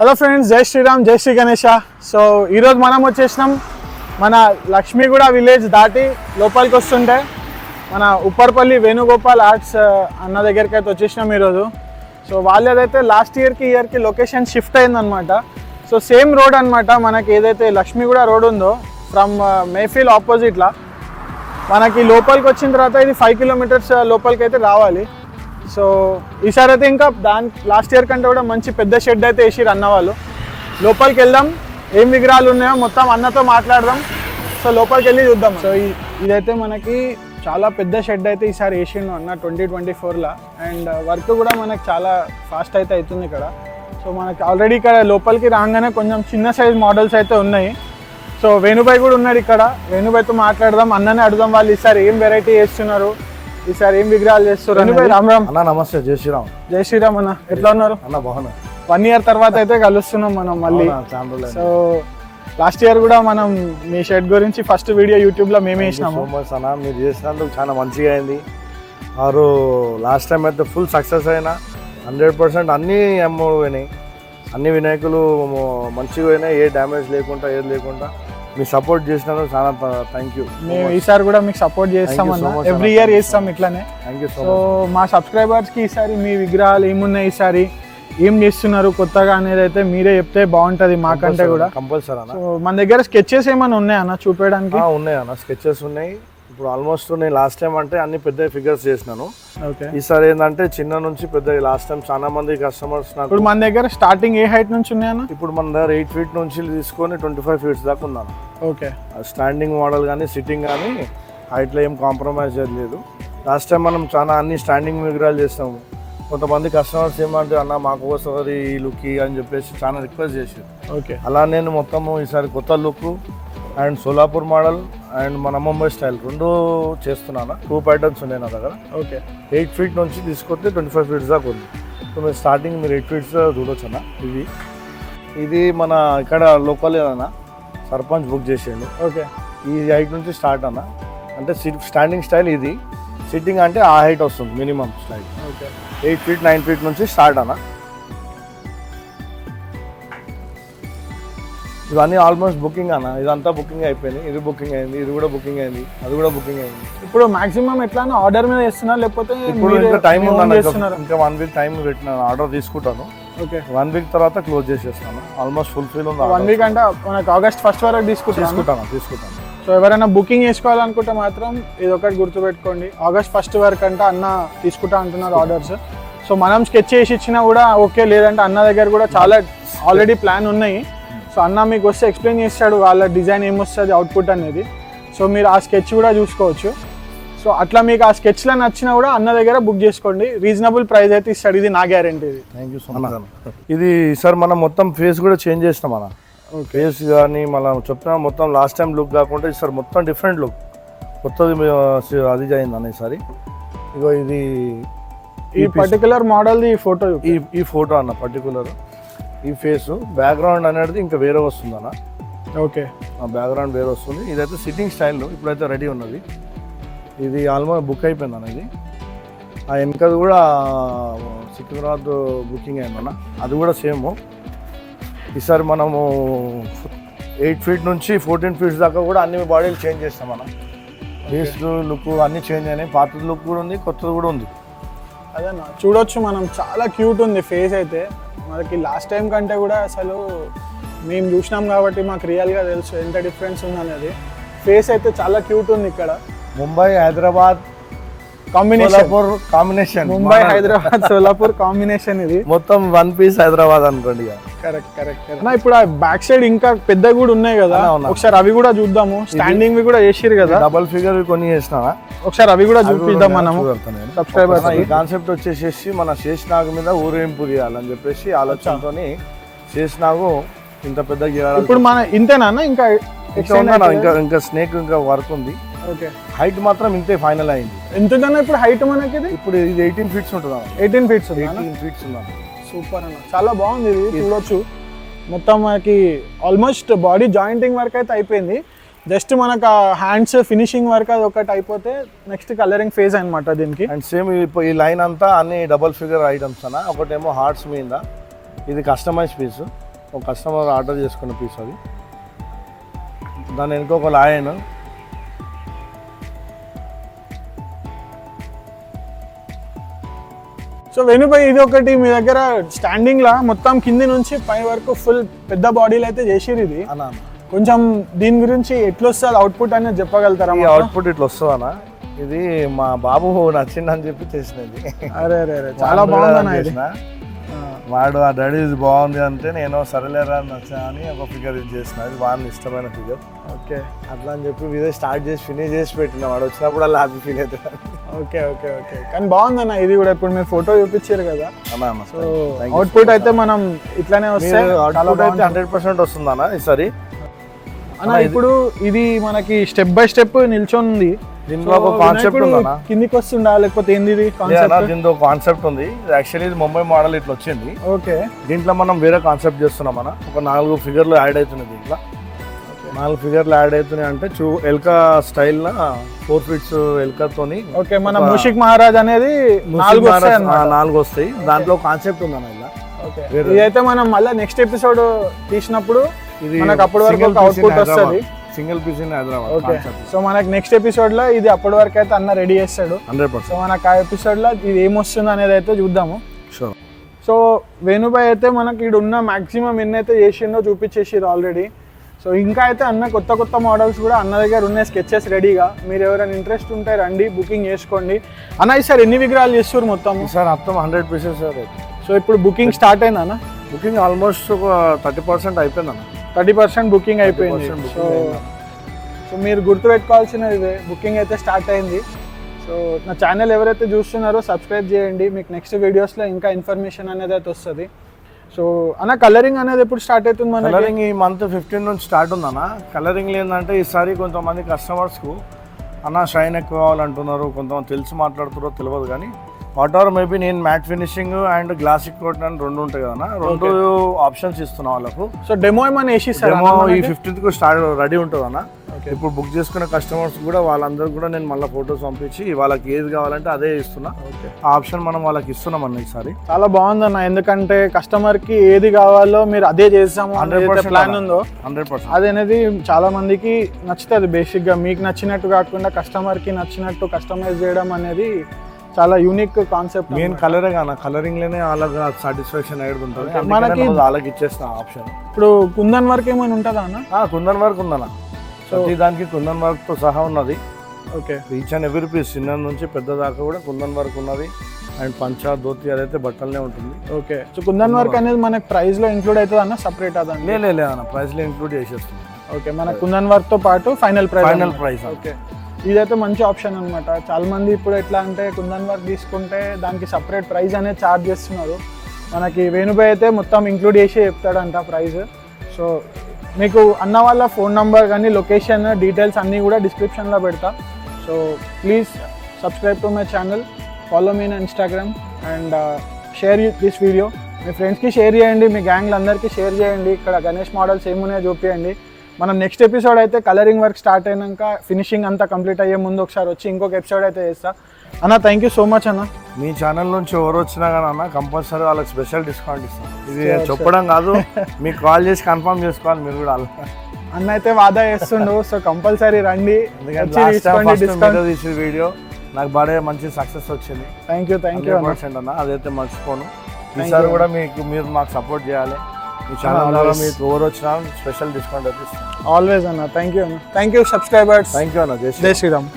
Hello friends, జై శ్రీరామ్, జై Shri Ganesha. So ఈరోజు మనం వచ్చేసినాం మన లక్ష్మీగూడ విలేజ్ దాటి లోపలికి వస్తుంటే మన ఉప్పర్పల్లి వేణుగోపాల్ ఆర్ట్స్ అన్న దగ్గరికి అయితే వచ్చేసినాం ఈరోజు. సో వాళ్ళేదైతే లాస్ట్ ఇయర్కి లొకేషన్ షిఫ్ట్ అయిందనమాట. సో సేమ్ రోడ్ అనమాట, మనకి ఏదైతే లక్ష్మీగూడ రోడ్ ఉందో ఫ్రమ్ మేఫీల్ ఆపోజిట్లో మనకి లోపలికి వచ్చిన తర్వాత ఇది 5 కిలోమీటర్స్ లోపలికి అయితే రావాలి. సో ఈసారి అయితే ఇంకా లాస్ట్ ఇయర్ కంటే కూడా మంచి పెద్ద షెడ్ అయితే వేసిరు అన్న వాళ్ళు. లోపలికి వెళ్దాం, ఏం విగ్రహాలు ఉన్నాయో మొత్తం అన్నతో మాట్లాడదాం. సో లోపలికి వెళ్ళి చూద్దాం. సో ఇదైతే మనకి చాలా పెద్ద షెడ్ అయితే ఈసారి వేసిండు అన్న 2024లో. అండ్ వర్క్ కూడా మనకి చాలా ఫాస్ట్ అయితే అవుతుంది ఇక్కడ. సో మనకి ఆల్రెడీ ఇక్కడ లోపలికి రాగానే కొంచెం చిన్న సైజ్ మోడల్స్ అయితే ఉన్నాయి. సో వేణుబాయ్ కూడా ఉన్నాడు ఇక్కడ, వేణుబాయ్తో మాట్లాడదాం, అన్ననే అడుగుదాం వాళ్ళు ఈసారి ఏం వెరైటీ చేస్తున్నారు, ఈసారి ఏం విగ్రహాలు చేస్తారు. వేణుబాయ్ రామ్ రామ్ అన్న. నమస్తే, జై శ్రీరామ్. జై శ్రీరామ్ అన్న, ఎట్లా ఉన్నారు అన్న? బాగున్నా. 1 year తర్వాత అయితే కలుస్తున్నాం మనం మళ్ళీ. సో లాస్ట్ ఇయర్ కూడా మనం మీ షెడ్ గురించి ఫస్ట్ వీడియో యూట్యూబ్లో మేమే వేసినాము. అన్న మీరు చేసినందుకు చాలా మంచిగా అయింది. వారు లాస్ట్ టైం అయితే ఫుల్ సక్సెస్ అయినా 100% అన్నీ అమ్ముడు పోయినాయి, అన్ని వినాయకులు మంచిగా పోయినాయి, ఏ డ్యామేజ్ లేకుండా ఏది లేకుండా మీ సపోర్ట్ చేసినందుకు చాలా థ్యాంక్ యూ. మేము ఈసారి కూడా మీకు సపోర్ట్ చేస్తామన్నా, ఎవ్రీ ఇయర్ చేస్తాం ఇట్లానే. Thank you. సో మా సబ్స్క్రైబర్స్కి ఈసారి మీ విగ్రహాలు ఏమున్నాయి, ఈసారి ఏం చేస్తున్నారు కొత్తగా అనేది అయితే మీరే చెప్తే బాగుంటుంది మాకంటే కూడా. కంపల్సరీ అన్న. సో మన దగ్గర స్కెచెస్ ఏమైనా ఉన్నాయన్నా చూపించడానికి? ఉన్నాయి అన్న, స్కెచెస్ ఉన్నాయి. ఇప్పుడు ఆల్మోస్ట్ నేను లాస్ట్ టైం అంటే అన్ని పెద్ద ఫిగర్స్ చేసినాను. ఈసారి ఏంటంటే చిన్న నుంచి పెద్ద. లాస్ట్ టైం చాలా మంది కస్టమర్స్ నాకు. ఇప్పుడు మన దగ్గర స్టార్టింగ్ ఏ హైట్ నుంచి ఉన్నాయన్న? ఇప్పుడు మన దగ్గర 8 feet నుంచి తీసుకొని 25 feet దాకా ఉన్నాను. ఓకే. స్టాండింగ్ మోడల్ కానీ సిట్టింగ్ కానీ హైట్లో ఏం కాంప్రమైజ్ లేదు. లాస్ట్ టైం మనం చాలా అన్ని స్టాండింగ్ విగ్రహాలు చేస్తాము. కొంతమంది కస్టమర్స్ ఏమంటే అన్న మాకు ఒకసారి ఈ లుక్ అని చెప్పేసి చాలా రిక్వెస్ట్ చేశారు. ఓకే. అలా నేను మొత్తము ఈసారి కొత్త look and Solapur model and మన ముంబై స్టైల్ రెండు చేస్తున్నాను. 2 patterns ఉన్నాయి నా దగ్గర. ఓకే. 8 feet నుంచి తీసుకొస్తే 25 feet దాకా ఉంది. సో మీరు స్టార్టింగ్ మీరు 8 feet చూడొచ్చు అన్న. ఇది మన ఇక్కడ లోకల్ అన్న సర్పంచ్ బుక్ చేసేయండి. ఓకే. ఈ హైట్ నుంచి స్టార్ట్ అన్న. అంటే స్టాండింగ్ స్టైల్ ఇది, సిట్టింగ్ అంటే ఆ హైట్ వస్తుంది minimum style. Okay. 8 feet 9 feet నుంచి స్టార్ట్ అన్న. ఇవన్నీ ఆల్మోస్ట్ బుకింగ్ అన్న. ఇదంతా బుకింగ్ అయిపోయింది. ఇది బుకింగ్ అయింది, ఇది కూడా బుకింగ్ అయింది, అది కూడా బుకింగ్ అయింది. ఇప్పుడు మాక్సిమం ఎట్లా ఆర్డర్ మీద ఇస్తున్నారు లేకపోతే ఇప్పుడు ఇంకా టైం ఉందన్న, ఇంకా 1 week టైం పెట్టిన ఆర్డర్ తీసుకుంటాను. ఓకే. 1 week తర్వాత క్లోజ్ చేసేస్తాను. ఆల్మోస్ట్ ఫుల్ఫిల్ ఉంది. 1 week అంటే మనకి August 1st వరకు తీసుకుంటాను. సో ఎవరైనా బుకింగ్ చేసుకోవాలనుకుంటే మాత్రం ఇది ఒకటి గుర్తుపెట్టుకోండి, August 1st వరకు అంటే అన్న తీసుకుంటా అంటున్నారు ఆర్డర్స్. సో మనం స్కెచ్ చేసి ఇచ్చినా కూడా ఓకే, లేదంటే అన్న దగ్గర కూడా చాలా ఆల్రెడీ ప్లాన్ ఉన్నాయి. సో అన్న మీకు వస్తే ఎక్స్ప్లెయిన్ చేస్తాడు వాళ్ళ డిజైన్ ఏమొస్తుంది, అవుట్పుట్ అనేది. సో మీరు ఆ స్కెచ్ కూడా చూసుకోవచ్చు. సో అట్లా మీకు ఆ స్కెచ్లో నచ్చినా కూడా అన్న దగ్గర బుక్ చేసుకోండి, రీజనబుల్ ప్రైస్ అయితే ఇస్తాడు, ఇది నా గ్యారెంటీ. ఇది థ్యాంక్ యూ సో మచ్. ఇది సార్ మనం మొత్తం ఫేస్ కూడా చేంజ్ చేస్తాం అన్న. ఫేస్ కానీ మనం చెప్పిన మొత్తం లాస్ట్ టైం లుక్ కాకుండా ఈసారి మొత్తం డిఫరెంట్ లుక్ కొత్తది అది అయింది అన్న ఈసారి. ఇగో ఇది ఈ పర్టికులర్ మోడల్ ఫోటో, ఈ ఫోటో అన్న పర్టికులర్ ఈ ఫేస్ బ్యాక్గ్రౌండ్ అనేది ఇంకా వేరే వస్తుంది అన్న. ఓకే. బ్యాక్గ్రౌండ్ వేరే వస్తుంది. ఇదైతే సిట్టింగ్ స్టైల్ ఇప్పుడైతే రెడీ ఉన్నది. ఇది ఆల్మోస్ట్ బుక్ అయిపోయింది అన్న. ఇది ఆ వెనకది కూడా సికింద్రాబాద్ బుకింగ్ అయిందన్న, అది కూడా సేమ్. ఈసారి మనము 8 feet నుంచి 14 feet దాకా కూడా అన్ని బాడీలు చేంజ్ చేస్తాం అన్న. ఫేస్ లుక్ అన్నీ చేంజ్ అయినాయి. పాత లుక్ కూడా ఉంది, కొత్తది కూడా ఉంది. అదేనా చూడొచ్చు మనం, చాలా క్యూట్ ఉంది ఫేస్ అయితే. మనకి లాస్ట్ టైం కంటే కూడా అసలు మేము చూసినాం కాబట్టి మాకు రియల్గా తెలుసు ఎంత డిఫరెన్స్ ఉందనేది. ఫేస్ అయితే చాలా క్యూట్ ఉంది ఇక్కడ. Mumbai Hyderabad combination, Mumbai Hyderabad Solapur combination. ఇది మొత్తం 1 piece హైదరాబాద్ అనుకోండి. కరెక్ట్. ఇప్పుడు ఆ బ్యాక్ సైడ్ ఇంకా పెద్ద కూడా ఉన్నాయి కదా, ఒకసారి అవి కూడా చూద్దాము. స్టాండింగ్ వి కూడా చేసిరు కదా, డబల్ ఫిగర్ కొన్ని చేసినా, ఒకసారి అవి కూడా చూపిద్దాం మనము సబ్స్క్రైబర్స్. ఈ కాన్సెప్ట్ వచ్చేసేసి మన శేషనాగు మీద ఊరేంపు చేయాలని చెప్పేసి ఆలోచనతో శేషనాగు ఇంత పెద్ద. ఇప్పుడు మన ఇంతేనా ఇంకా ఇంకా స్నేక్ ఇంకా వర్క్ ఉంది. ఓకే. హైట్ మాత్రం ఇంతే ఫైనల్ అయింది. ఎంతకన్నా ఇప్పుడు హైట్ మనకి ఇప్పుడు ఇది 18 feet ఉంటుంది. 18 feet ఉందా? సూపర్ అన్న, చాలా బాగుంది. ఇది చూడొచ్చు మొత్తం మనకి ఆల్మోస్ట్ బాడీ జాయింటింగ్ వర్క్ అయితే అయిపోయింది. జస్ట్ మనకు హ్యాండ్స్ ఫినిషింగ్ వర్క్ అది ఒకటి అయిపోతే నెక్స్ట్ కలరింగ్ ఫేజ్ అనమాట దీనికి. అండ్ సేమ్ ఈ లైన్ అంతా అన్ని డబల్ ఫిగర్ ఐటమ్స్ అన్న. ఒకటేమో హార్ట్స్ మీద, ఇది కస్టమైజ్ పీస్. ఒక కస్టమర్ ఆర్డర్ చేసుకున్న పీస్ అది. దాని వెనుక ఒక లాయన్. సో వేణుభాయ్ ఇది ఒకటి మీ దగ్గర స్టాండింగ్ లా మొత్తం కింది నుంచి పై వరకు ఫుల్ పెద్ద బాడీలు అయితే చేసిరు. ఇది కొంచెం దీని గురించి ఎట్లా వస్తుంది అవుట్పుట్ అనేది చెప్పగలుగుతారా? ఈ అవుట్పుట్ ఇట్లా వస్తుందన్నా, ఇది మా బాబు నచ్చిందని చెప్పి చేసినది. అరే అరే అరే చాలా బాగుందన్న ఇది. వాడు ఆ డాడీ ఇది బాగుంది అంటే నేను సరేలేరా నచ్చా అని ఒక ఫిగర్ ఇది చేసిన. ఇది వాడిని ఇష్టమైన ఫిగర్. ఓకే అట్లా అని చెప్పి ఇదే స్టార్ట్ చేసి ఫినిష్ చేసి పెట్టిన. వాడు వచ్చినప్పుడు అలా హ్యాపీ ఫీల్ అవుతాడు. ఓకే ఓకే ఓకే కానీ బాగుందన్న ఇది కూడా. ఇప్పుడు మీరు ఫోటో చూపించారు కదా, అన్న సో అవుట్పుట్ అయితే మనం ఇట్లానే వస్తే అవుట్పుట్ అయితే 100% వస్తుంది అన్న ఈసారి. అన్న ఇప్పుడు ఇది మనకి స్టెప్ బై స్టెప్ నిల్చొని ఉంది. దీంట్లో ఒక కాన్సెప్ట్ ఉందన్న. కిందికి వస్తుందా లేకపోతే ఏంది ఇది కాన్సెప్ట్? దీంతో కాన్సెప్ట్ ఉంది. యాక్చువల్లీ ఇది ముంబై మోడల్ ఇట్లా వచ్చింది. ఓకే దీంట్లో మనం వేరే కాన్సెప్ట్ చేస్తున్నాం అన్న. ఒక 4 ఫిగర్లు యాడ్ అవుతున్నాయి దీంట్లో. 4 ఫిగర్లు యాడ్ అవుతున్నాయి అంటే ఎల్కా స్టైల్ 4 ఫీట్స్ ఎల్కాతోని. ఓకే మన మూషిక్ మహారాజ్ అనేది 4 వస్తాయి. దాంట్లో కాన్సెప్ట్ ఉంది అన్న ఇలా. ఓకే ఇదైతే మనం మళ్ళీ నెక్స్ట్ ఎపిసోడ్ తీసినప్పుడు ఇది మనకు అప్పటి వరకు ఒక అవుట్పుట్ వస్తుంది. Single piece in Hyderabad. Okay so మనకి నెక్స్ట్ ఎపిసోడ్ లో ఇది అప్పటి వరకు అయితే అన్న రెడీ చేస్తాడు 100%. సో మనకు ఆ ఎపిసోడ్ లో ఇది ఏమొస్తుంది అనేది అయితే చూద్దాము. షూర్. సో వేణుభాయ్ అయితే మనకి ఇక్కడ ఉన్న మాక్సిమం ఎన్నైతే చేసిండో చూపించేసిరు ఆల్రెడీ. సో ఇంకా అయితే అన్న కొత్త కొత్త మోడల్స్ కూడా అన్న దగ్గర ఉన్నాయి స్కెచెస్ రెడీగా. మీరు ఎవరైనా ఇంట్రెస్ట్ ఉంటే రండి, బుకింగ్ చేసుకోండి. అన్న ఈసారి ఎన్ని విగ్రహాలు చేస్తారు మొత్తం? సార్ మొత్తం 100 పీసెస్ సార్. సో ఇప్పుడు బుకింగ్ స్టార్ట్ అయిందా అన్న? బుకింగ్ ఆల్మోస్ట్ ఒక 30% అయిపోయింది అన్న. 30% బుకింగ్ అయిపోయింది. సో మీరు గుర్తుపెట్టుకోవాల్సినది ఇదే, బుకింగ్ అయితే స్టార్ట్ అయింది. సో నా ఛానల్ ఎవరైతే చూస్తున్నారో సబ్స్క్రైబ్ చేయండి. మీకు నెక్స్ట్ వీడియోస్లో ఇంకా ఇన్ఫర్మేషన్ అనేది అయితే వస్తుంది. సో అన్న కలరింగ్ అనేది ఎప్పుడు స్టార్ట్ అవుతుంది? మన కలరింగ్ ఈ మంత్ 15 నుంచి స్టార్ట్ ఉందన్న. కలరింగ్ ఏంటంటే ఈసారి కొంతమంది కస్టమర్స్కు అన్న షైన్ ఎక్కువ కావాలంటున్నారు, కొంతమంది తెలిసి మాట్లాడుతున్నారో తెలియదు. కానీ వాట్ ఎవర్ మేబీ నేను మ్యాట్ ఫినిషింగ్ అండ్ గ్లాసిక్ కోట్ అని 2 ఉంటాయి కదా, 2 ఆప్షన్స్ ఇస్తున్నా వాళ్ళకు. సో డెమో ఏమైనా వేసి డెమో ఈ 15th స్టార్ట్ రెడీ ఉంటుంది అన్న. ఇప్పుడు బుక్ చేసుకున్న కస్టమర్స్ కూడా వాళ్ళందరూ కూడా నేను మళ్ళీ ఫొటోస్ పంపించి వాళ్ళకి ఏది కావాలంటే అదే ఇస్తున్నా. ఆ ఆప్షన్ మనం వాళ్ళకి ఇస్తున్నాం అన్న ఈసారి. చాలా బాగుందన్న, ఎందుకంటే కస్టమర్ కి ఏది కావాలో మీరు అదే చేస్తాము 100% ప్లాన్ ఉందో 100% అది అనేది చాలా మందికి నచ్చుతుంది. బేసిక్ గా మీకు నచ్చినట్టు కాకుండా కస్టమర్ కి నచ్చినట్టు కస్టమైజ్ చేయడం అనేది చాలా యూనిక్ కాన్సెప్ట్. మెయిన్ కలరే కాన కలరింగ్ లోనే వాళ్ళకి సాటిస్ఫాక్షన్ అయ్యేది ఉంటుంది. మనకి వాళ్ళకి ఇచ్చేస్తా ఆప్షన్. ఇప్పుడు కుందన్ వర్క్ ఏమైనా ఉంటుందా అన్న? కుందన్ వర్క్ ఉందన్న. ప్రతి దానికి కుందన్ వర్క్ తో సహా ఉన్నది. Okay each and every piece చిన్న నుంచి పెద్ద దాకా కూడా కుందన్ వర్క్ ఉన్నది. అండ్ పంచా ధోతి అదైతే బట్టలనే ఉంటుంది. ఓకే సో కుందన్ వర్క్ అనేది మనకి ప్రైస్ లో ఇంక్లూడ్ అవుతుంది అన్న? సపరేట్ అదా? లేదన్న, ప్రైస్ లో ఇంక్లూడ్ చేసేస్తుంది. ఓకే మన కుందన్ వర్క్ తో పాటు ఫైనల్ ప్రైస్. ఓకే ఇదైతే మంచి ఆప్షన్ అనమాట. చాలా మంది ఇప్పుడు ఎట్లా అంటే కుందన్ వర్క్ తీసుకుంటే దానికి సపరేట్ ప్రైస్ అనేది ఛార్జ్ చేస్తున్నారు. మనకి వేణుభాయ్ అయితే మొత్తం ఇంక్లూడ్ చేసి చెప్తాడంట ప్రైస్. సో మీకు అన్న వాళ్ళ ఫోన్ నంబర్ కానీ లొకేషన్ డీటెయిల్స్ అన్నీ కూడా డిస్క్రిప్షన్లో పెడతా. So please subscribe to my channel, follow me in Instagram and share this video. మీ ఫ్రెండ్స్కి షేర్ చేయండి, మీ గ్యాంగ్లు అందరికీ షేర్ చేయండి. ఇక్కడ గణేష్ మోడల్స్ ఏమున్నాయో చూపించండి. మనం నెక్స్ట్ ఎపిసోడ్ అయితే కలరింగ్ వర్క్ స్టార్ట్ అయినాక ఫినిషింగ్ అంతా కంప్లీట్ అయ్యే ముందు ఒకసారి వచ్చి ఇంకొక ఎపిసోడ్ అయితే చేస్తా. అన్న థ్యాంక్ యూ సో మచ్ అన్న. మీ ఛానల్ నుంచి ఎవరు వచ్చినా కానీ అన్న కంపల్సరీ వాళ్ళకి స్పెషల్ డిస్కౌంట్ ఇస్తాం. ఇది చెప్పడం కాదు, మీకు కాల్ చేసి కన్ఫర్మ్ చేసుకోవాలి మీరు కూడా. అన్న అయితే వాదా చేస్తుండు, సో కంపల్సరీ రండి. తీసిన వీడియో నాకు బాగా మంచి సక్సెస్ వచ్చింది. థ్యాంక్ యూ అన్న, అదైతే మర్చిపోను. ఈసారి కూడా మీరు మాకు సపోర్ట్ చేయాలి. మీ ఛానల్ ద్వారా మీకు ఎవరు వచ్చినా స్పెషల్ డిస్కౌంట్ అయితే ఇస్తాను. ఆల్వేస్ అన్న. Thank you subscribers. Thank you అన్న. జై శ్రీరామ్.